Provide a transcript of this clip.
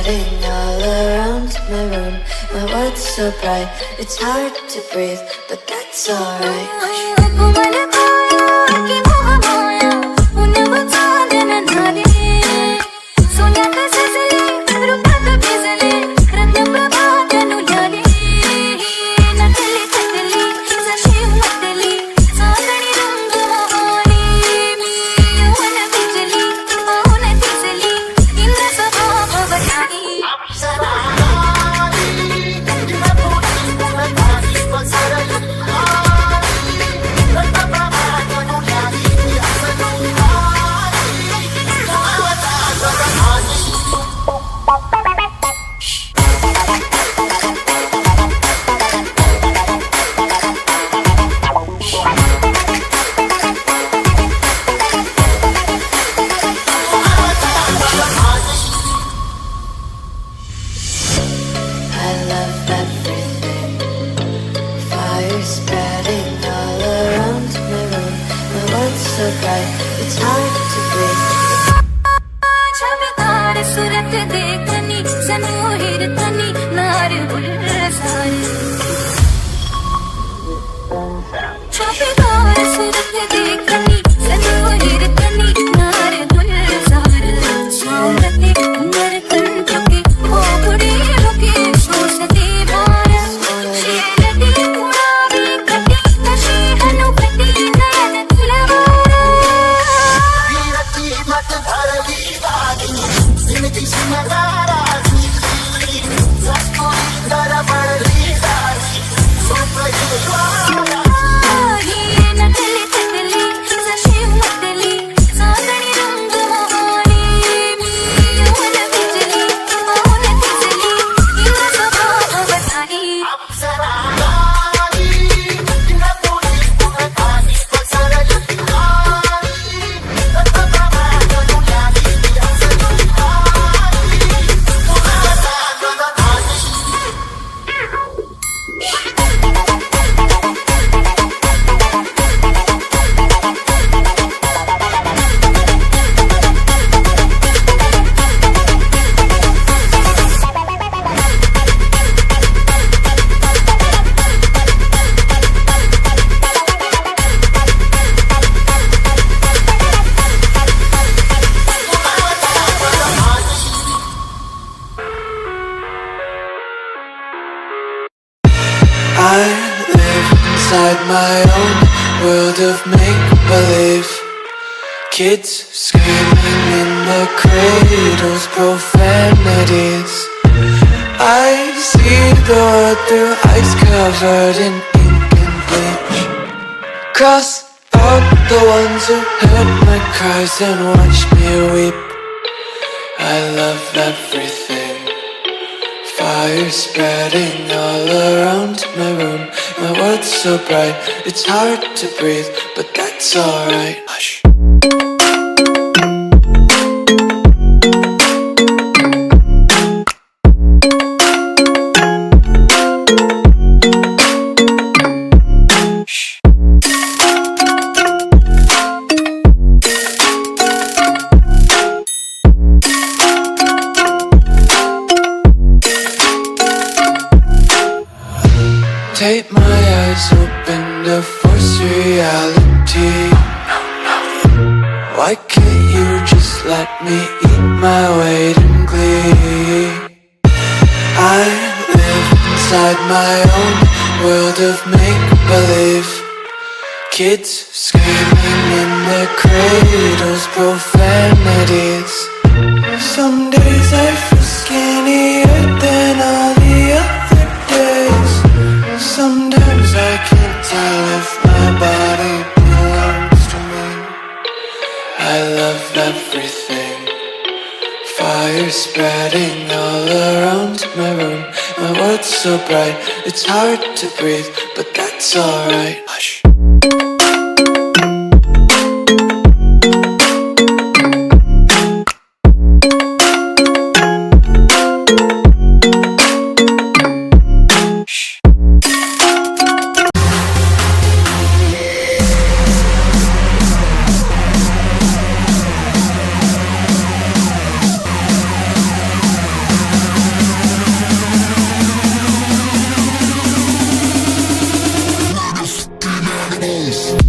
spreading all around my room. My world's so bright, it's hard to breathe, but that's alright. Kids screaming in the cradles, profanities. I see the world through ice covered in ink and bleach. Cross out the ones who heard my cries and watched me weep. I love everything. Fire spreading all around my room. My world's so bright, it's hard to breathe, but that's alright. Hush. Take my eyes open to force reality. Why can't you just let me eat my weight in glee? I live inside my own world of make-believe. Kids screaming in their cradles, profanities. Some days I feel skinnier than all the other days. Sometimes I can't tell if my body belongs to me. I love everything. Fire spreading all around my room. My world's so bright, it's hard to breathe, but that's alright. Hush. bass.